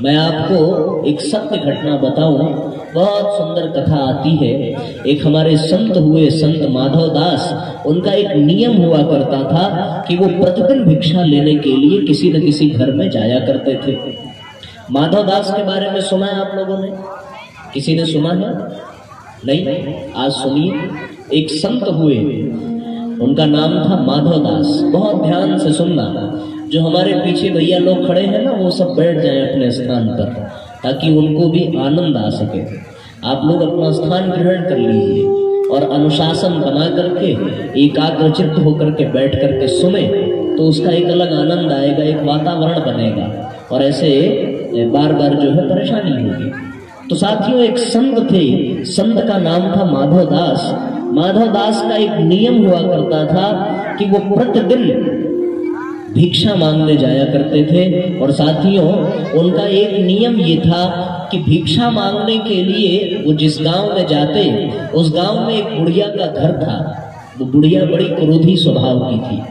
मैं आपको एक सत्य घटना बताऊं, बहुत सुंदर कथा आती है। एक हमारे संत हुए, संत माधव दास, उनका एक नियम हुआ करता था कि वो प्रतिदिन भिक्षा लेने के लिए किसी न किसी घर में जाया करते थे। माधव दास के बारे में सुना है आप लोगों ने? किसी ने सुना है? नहीं? आज सुनिए। एक संत हुए, उनका नाम था माधव दास। बहुत ध्यान से सुनना, जो हमारे पीछे भैया लोग खड़े हैं ना, वो सब बैठ जाएं अपने स्थान पर, ताकि उनको भी आनंद आ सके। आप लोग अपना स्थान ग्रहण कर लीजिए और अनुशासन बना करके एकाग्रचित्त होकर के बैठ करके सुने, तो उसका एक अलग आनंद आएगा, एक वातावरण बनेगा और ऐसे बार बार जो है परेशानी होगी। तो साथियों, एक संत थे, संत का नाम था माधव दास। माधव दास का एक नियम हुआ करता था कि वो प्रतिदिन भिक्षा मांगने जाया करते थे। और साथियों, उनका एक नियम ये था कि भिक्षा मांगने के लिए वो जिस गांव में जाते, उस गांव में एक बुढ़िया का घर था। वो बुढ़िया बड़ी क्रोधी स्वभाव की थी,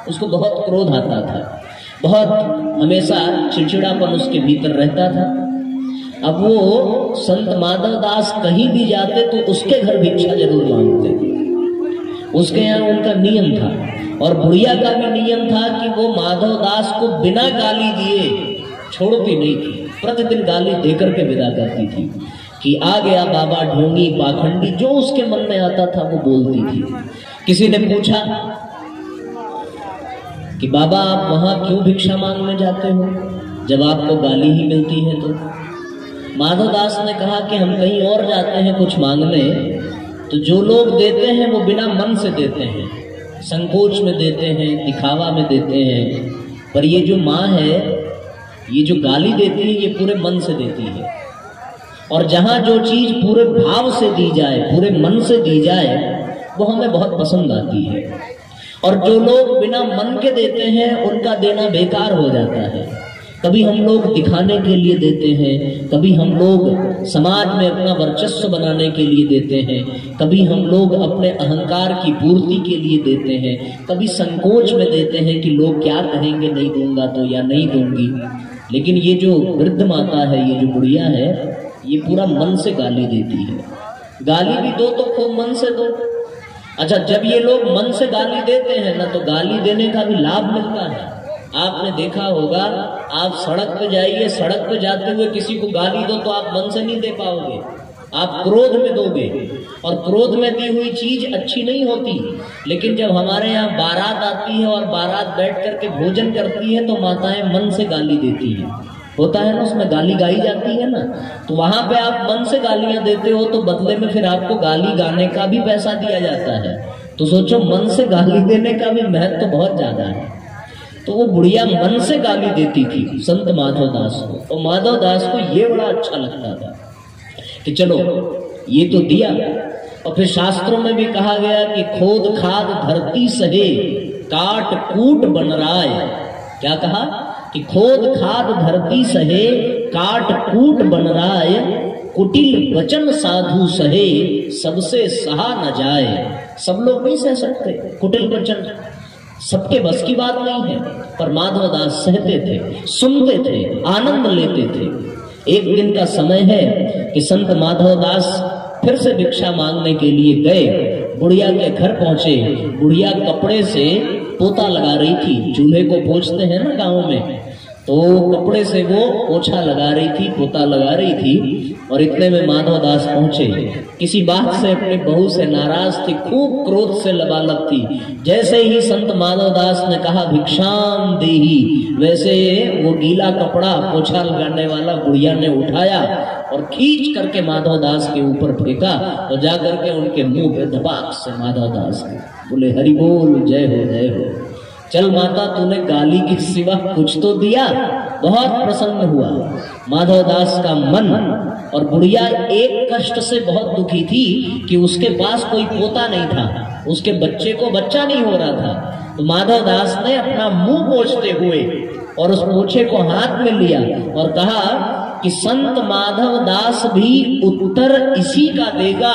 उसको बहुत क्रोध आता था, बहुत हमेशा चिड़चिड़ापन उसके भीतर रहता था। अब वो संत माधव दास कहीं भी जाते तो उसके घर भिक्षा जरूर मांगते थे। उसके यहाँ उनका नियम था। और बुढ़िया का भी नियम था कि वो माधव दास को बिना गाली दिए छोड़ती नहीं थी, प्रतिदिन गाली देकर के विदा करती थी कि आ गया बाबा ढोंगी पाखंडी, जो उसके मन में आता था वो बोलती थी। किसी ने पूछा कि बाबा आप वहां क्यों भिक्षा मांगने जाते हो जब आपको गाली ही मिलती है? तो माधव दास ने कहा कि हम कहीं और जाते हैं कुछ मांगने, तो जो लोग देते हैं वो बिना मन से देते हैं, संकोच में देते हैं, दिखावा में देते हैं। पर ये जो माँ है, ये जो गाली देती है, ये पूरे मन से देती है। और जहां जो चीज पूरे भाव से दी जाए, पूरे मन से दी जाए, वो हमें बहुत पसंद आती है। और जो लोग बिना मन के देते हैं, उनका देना बेकार हो जाता है। कभी हम लोग दिखाने के लिए देते हैं, कभी हम लोग समाज में अपना वर्चस्व बनाने के लिए देते हैं, कभी हम लोग अपने अहंकार की पूर्ति के लिए देते हैं, कभी संकोच में देते हैं कि लोग क्या कहेंगे, नहीं दूंगा तो या नहीं दूंगी। लेकिन ये जो वृद्ध माता है, ये जो बुढ़िया है, ये पूरा मन से गाली देती है। गाली भी दो तो खूब मन से दो। अच्छा, जब ये लोग मन से गाली देते हैं ना, तो गाली देने का भी लाभ मिलता है। आपने देखा होगा, आप सड़क पे जाइए, सड़क पे जाते हुए किसी को गाली दो तो आप मन से नहीं दे पाओगे, आप क्रोध में दोगे। और क्रोध में दी हुई चीज अच्छी नहीं होती। लेकिन जब हमारे यहाँ बारात आती है और बारात बैठ करके भोजन करती है, तो माताएं मन से गाली देती हैं। होता है ना, उसमें गाली गाई जाती है ना, तो वहां पे आप मन से गालियां देते हो, तो बदले में फिर आपको गाली गाने का भी पैसा दिया जाता है। तो सोचो, मन से गाली देने का भी महत्व तो बहुत ज्यादा है। तो वो बुढ़िया मन से गाली देती थी संत माधव दास को। तो माधव दास को ये बड़ा अच्छा लगता था कि चलो ये तो दिया। और फिर शास्त्रों में भी कहा गया कि खोद खाद धरती सहे, काट कूट बन राय। क्या कहा? कि खोद खाद धरती सहे, काट कूट बन राय, कुटिल वचन साधु सहे, सबसे सहा न जाए। सब लोग नहीं सह सकते कुटिल वचन, सबके बस की बात नहीं है। पर माधव दास सहते थे, सुनते थे, आनंद लेते थे। एक दिन का समय है कि संत माधव दास फिर से भिक्षा मांगने के लिए गए। बुढ़िया के घर पहुंचे। बुढ़िया कपड़े से पोता लगा रही थी। चूल्हे को पोंछते हैं ना गाँव में, तो कपड़े से वो पोछा लगा रही थी, पोता लगा रही थी। और इतने में माधव दास पहुंचे। किसी बात से अपनी बहू से नाराज थी, खूब क्रोध से लबालब थी। जैसे ही संत माधव दास ने कहा भिक्षाम देही, वैसे वो गीला कपड़ा पोछा लगाने वाला बुढ़िया ने उठाया और खींच करके माधव दास के ऊपर फेंका। और जाकर के उनके मुंह पे धपाक से माधव दास के बोले, हरि बोल, जय हो जय हो। चल माता, तूने गाली के सिवा कुछ तो दिया। बहुत प्रसन्न हुआ माधव दास का मन। और बुढ़िया एक कष्ट से बहुत दुखी थी कि उसके पास कोई पोता नहीं था, उसके बच्चे को बच्चा नहीं हो रहा था। तो माधव दास ने अपना मुंह पोंछते हुए और उस पोछे को हाथ में लिया और कहा कि संत माधव दास भी उत्तर इसी का देगा।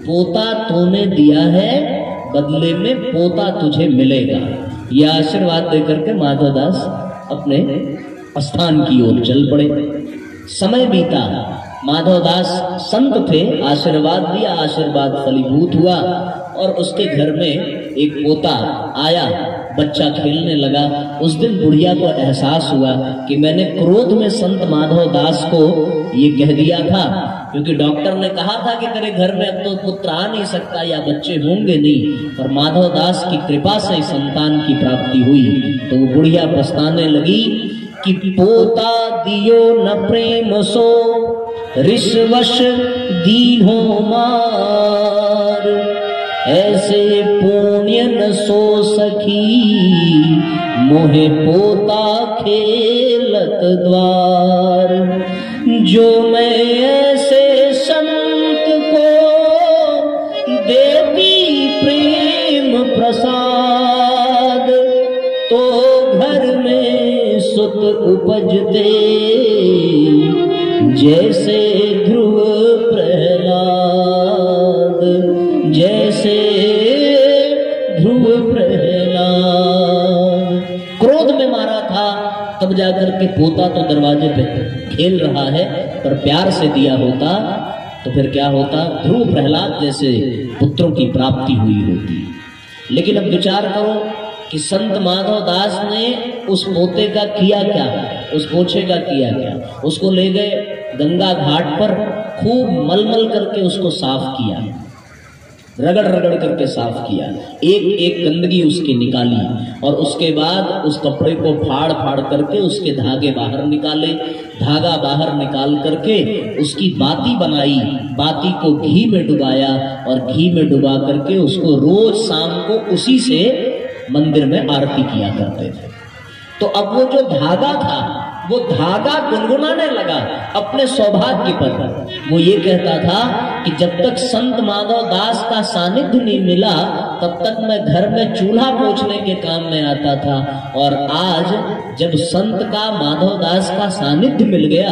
पोता तूने दिया है, बदले में पोता तुझे मिलेगा। यह आशीर्वाद देकर के माधव दास अपने स्थान की ओर चल पड़े। समय बीता, माधवदास संत थे, आशीर्वाद दिया, आशीर्वाद फलीभूत हुआ और उसके घर में एक पोता आया, बच्चा खेलने लगा। उस दिन बुढ़िया को एहसास हुआ कि मैंने क्रोध में संत माधवदास को ये कह दिया था, क्योंकि डॉक्टर ने कहा था कि तेरे घर में अब तो पुत्र आ नहीं सकता या बच्चे होंगे नहीं, पर माधवदास की कृपा से संतान की प्राप्ति हुई। तो वो बुढ़िया पछताने लगी कि पोता दियो न प्रेम सो ऋषवश दीन्हो मार, ऐसे पुण्य न सो सखी मोहे पोता खेलत द्वार। जो मैं ऐसे संत को देती प्रेम प्रसाद, तो घर में सुत उपजते जैसे ध्रुव प्रहलाद, जैसे ध्रुव प्रहलाद। क्रोध में मारा था, तब जाकर के पोता तो दरवाजे पे खेल रहा है, पर प्यार से दिया होता तो फिर क्या होता, ध्रुव प्रहलाद जैसे पुत्रों की प्राप्ति हुई होती। लेकिन अब विचार करो कि संत माधवदास ने उस पोते का किया क्या, उस पोछे का किया क्या। उसको ले गए गंगा घाट पर, खूब मलमल करके उसको साफ किया, रगड़ रगड़ करके साफ किया, एक एक गंदगी उसकी निकाली और उसके बाद उस कपड़े को फाड़ फाड़ करके उसके धागे बाहर निकाले, धागा बाहर निकाल करके उसकी बाती बनाई, बाती को घी में डुबाया और घी में डुबा करके उसको रोज शाम को उसी से मंदिर में आरती किया करते थे। तो अब वो जो धागा था, वो धागा गुनगुनाने लगा अपने सौभाग्य पर। वो ये कहता था कि जब तक संत माधवदास का सानिध्य नहीं मिला, तब तक मैं घर में चूल्हा पोंछने के काम में आता था, और आज जब संत का माधवदास का सानिध्य मिल गया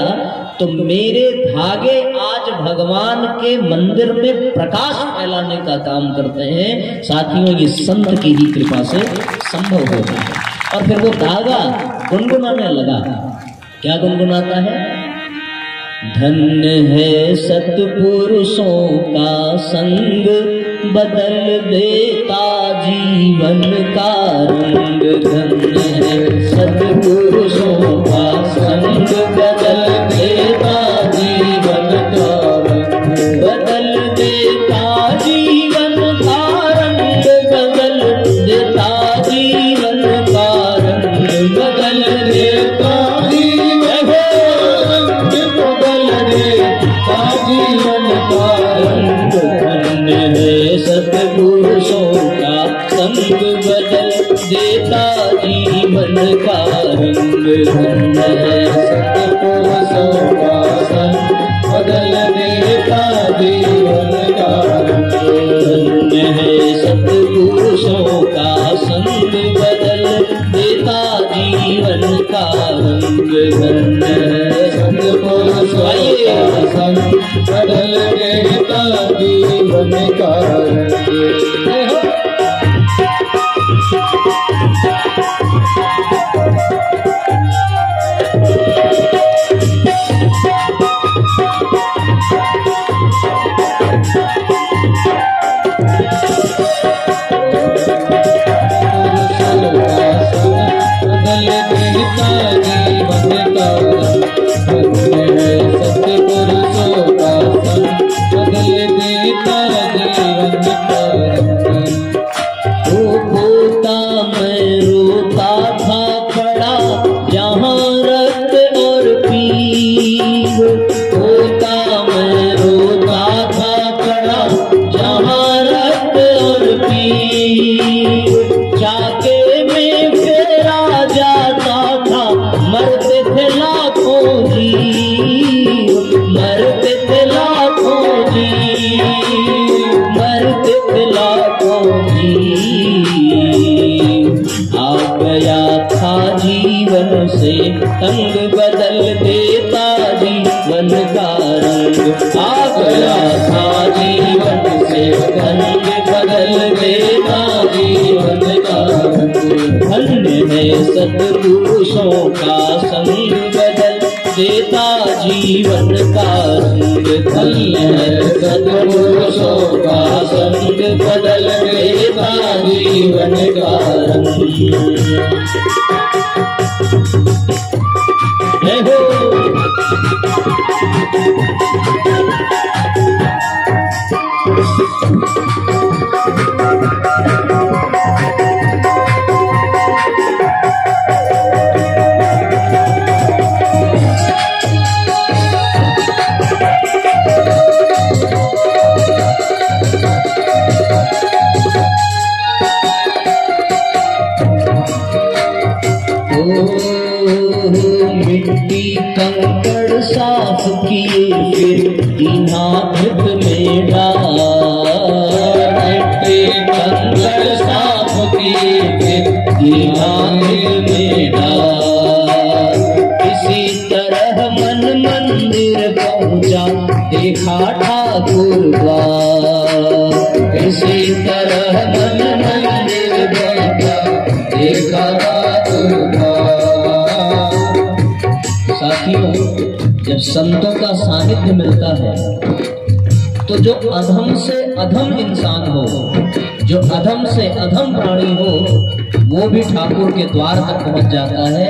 तो मेरे धागे आज भगवान के मंदिर में प्रकाश फैलाने का काम करते हैं। साथियों, ये संत की ही कृपा से संभव हो गया। और फिर वो धागा गुनगुनाने लगा। क्या गुनगुनाता है? धन्य है सत्पुरुषों का संग, बदल देता जीवन का रंग। धन्य है सत्पुरुषों का संग, बदल देता जीवन का रंग, बदल देता जीवन का रंग, बदल देता जीवन का रंग, बदल देता जीवन का रंग। धन्य है सत्पुरुषों का संग, बदल देता जीवन का रंग। धन्य है सत्पुरुषों का संग, बदल देता जीवन का रंग। धन्य है सत्पुरुषों का संग, बदल देता जीवन का रंग। धन्य है सत्पुरुषों का संग, बदल देता जीवन का रंग। सत्पुरुषों का संग, बदल देता जीवन देता जीवन का रंग, धन्य है सत्पुरुषों का संग, बदल देता जीवन का रंग। जय हो। मिट्टी कंकड़ साफ किए फिर दीनाकृत में डाल, मिट्टी कंकड़ साफ किए फिर दीनाकृत में डाल। इसी तरह मन मंदिर पहुंचा देखा ठाकुर द्वार, इसी तरह मन मंदिर पहुंचा देखा ठाकुर द्वार। साथियों, जब संतों का सानिध्य मिलता है तो जो अधम से अधम इंसान हो, जो अधम से अधम प्राणी हो, वो भी ठाकुर के द्वार तक पहुंच जाता है,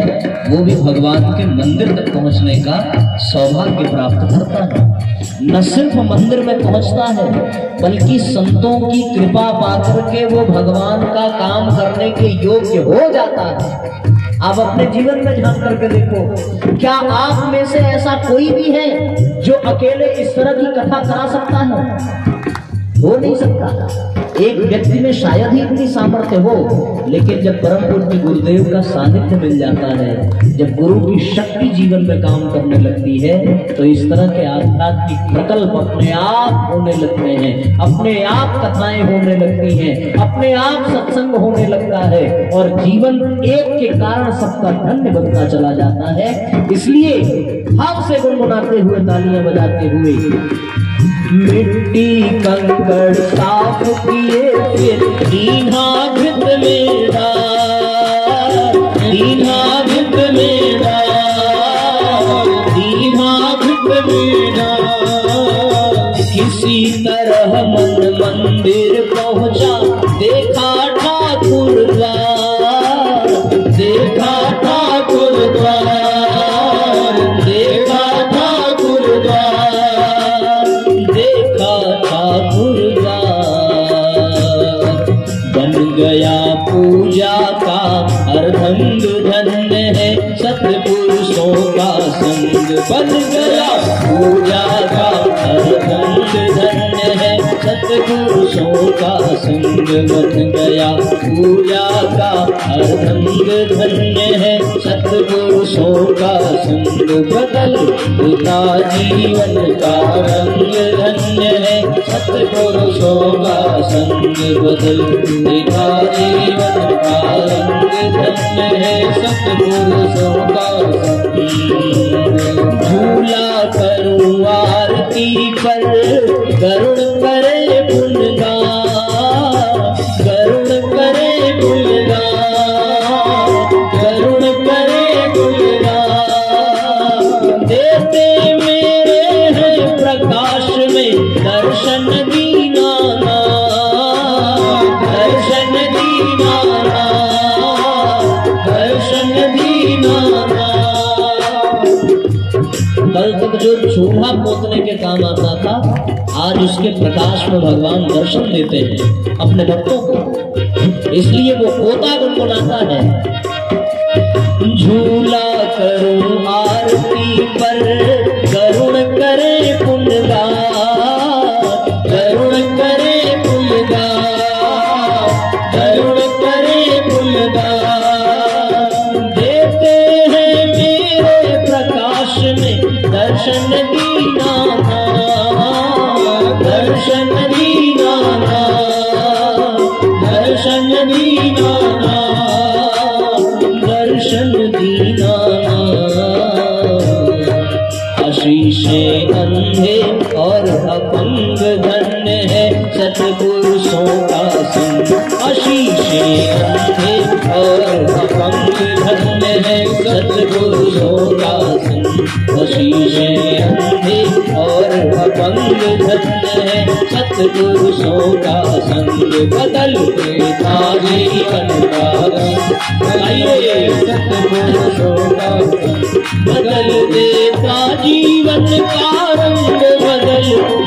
वो भी भगवान के मंदिर तक पहुंचने का सौभाग्य प्राप्त करता है। न सिर्फ मंदिर में पहुंचता है बल्कि संतों की कृपा पाकर के वो भगवान का काम करने के योग्य हो जाता है। आप अपने जीवन में झांक करके देखो, क्या आप में से ऐसा कोई भी है जो अकेले इस तरह की कथा करा सकता है? हो नहीं सकता। एक व्यक्ति में शायद ही इतनी सामर्थ्य हो, लेकिन जब परम पूज्य गुरुदेव का सानिध्य मिल जाता है, जब गुरु की शक्ति जीवन में काम करने लगती है, तो इस तरह के आध्यात्मिक प्रकल्प अपने आप होने लगते हैं, अपने आप कथाएं होने लगती हैं, अपने आप सत्संग होने लगता है और जीवन एक के कारण सबका धन्य बनता चला जाता है। इसलिए भाव से गुनगुनाते हुए, तालियां बजाते हुए, मिट्टी कंकड़ साफ किए फिर दीनाकृत में डाल, दीनाकृत में डाल, दीनाकृत में डाल। किसी तरह मन मंदिर पहुंचा देखा ठाकुर द्वार, देखा ठाकुर द्वार, देखा ठाकुर द्वार, देखा ठाकुर द्वार। बन गया पूजा का अर्धंग, धन्य है सत्पुरुषों का संग, बन गया पूजा का अर्धंग, धन्य है सत्पुरुषों का संग, बन गया पूजा का अर्धंग, धन्य है सत्पुरुषों का संग, बदल देता जीवन का रंग, धन्य है सत्पुरुषों का संग, बदल देता जीवन का रंग, धन्य है सत्पुरुषों का संग। झूला करूं आरती पर करुण करे गुणगान, करुण करे गुणगान, करुण करे गुणगान। देते मेरे हैं प्रकाश में दर्शन दीनाना, दर्शन दीनाना, दर्शन दीनाना। कल तक जो चूल्हा पोतने के काम आता था, आज उसके प्रकाश में भगवान दर्शन देते हैं अपने भक्तों को, इसलिए वो पोता गुनगुनाता है। झूला करूं आरती पर करुण करे पुण्यगान, करुण करे पुण्यगान, करुण करे पुण्यगान। देते हैं मेरे प्रकाश में दर्शन दीनाना, दर्शन दीनाना, दर्शन दीनाना, दर्शन दीनाना। आशीषे अंधे और अपंग, धन्य है सत्पुरुषों का संग, आशीषे अंधे और अपंग, धन्य है सत्पुरुषों का संग, आशीष विषय अंधे और अपंग धन्य है, सत्पुरुषों का संग बदल देता जीवन का रंग। आइए सत्पुरुषों का बदल देता जीवन का रंग, बदल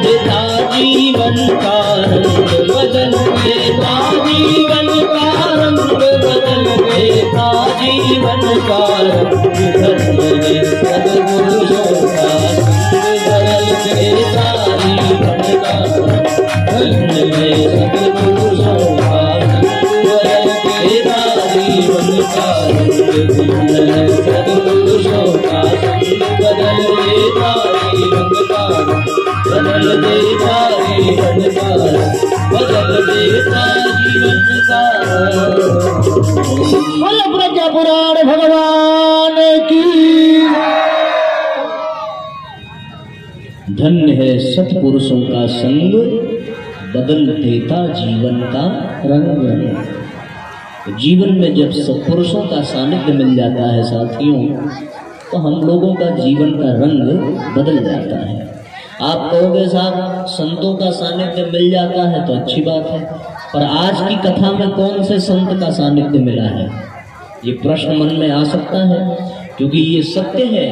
देता जीवन का रंग, बदल देता जीवन का रंग, बदल देता जीवन का रंग। सत्पुरुषों का संग बदल देता जीवन का रंग, सत्पुरुषों का संग बदल देता जीवन का रंग, सत्पुरुषों का संग बदल देता जीवन का रंग, बदल देता जीवन का रंग, बदल देता जीवन का रंग। ब्रज पुराण भगवान की। धन्य है सत्पुरुषों का संग, बदल देता जीवन का रंग। जीवन में जब सत्पुरुषों का सानिध्य मिल जाता है साथियों, तो हम लोगों का जीवन का रंग बदल जाता है। आप कहोगे साहब संतों का सानिध्य मिल जाता है तो अच्छी बात है, पर आज की कथा में कौन से संत का सानिध्य मिला है, ये प्रश्न मन में आ सकता है। क्योंकि ये सत्य है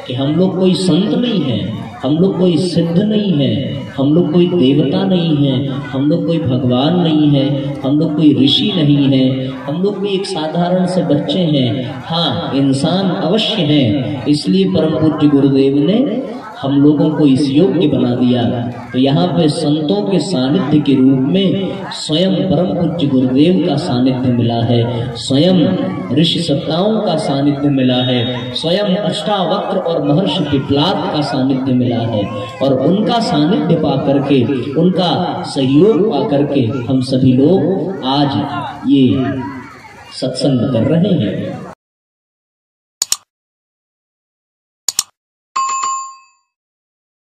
कि हम लोग कोई संत नहीं है, हम लोग कोई सिद्ध नहीं है, हम लोग कोई देवता नहीं है, हम लोग कोई भगवान नहीं है, हम लोग कोई ऋषि नहीं है, हम लोग भी एक साधारण से बच्चे हैं। हाँ, इंसान अवश्य हैं, इसलिए परम पूज्य गुरुदेव ने हम लोगों को इस योग्य बना दिया। तो यहाँ पे संतों के सानिध्य के रूप में स्वयं परम पूज्य गुरुदेव का सानिध्य मिला है, स्वयं ऋषि सत्ताओं का सानिध्य मिला है, स्वयं अष्टावक्र और महर्षि पिपलाद का सानिध्य मिला है, और उनका सानिध्य पा करके, उनका सहयोग पा करके हम सभी लोग आज ये सत्संग कर रहे हैं।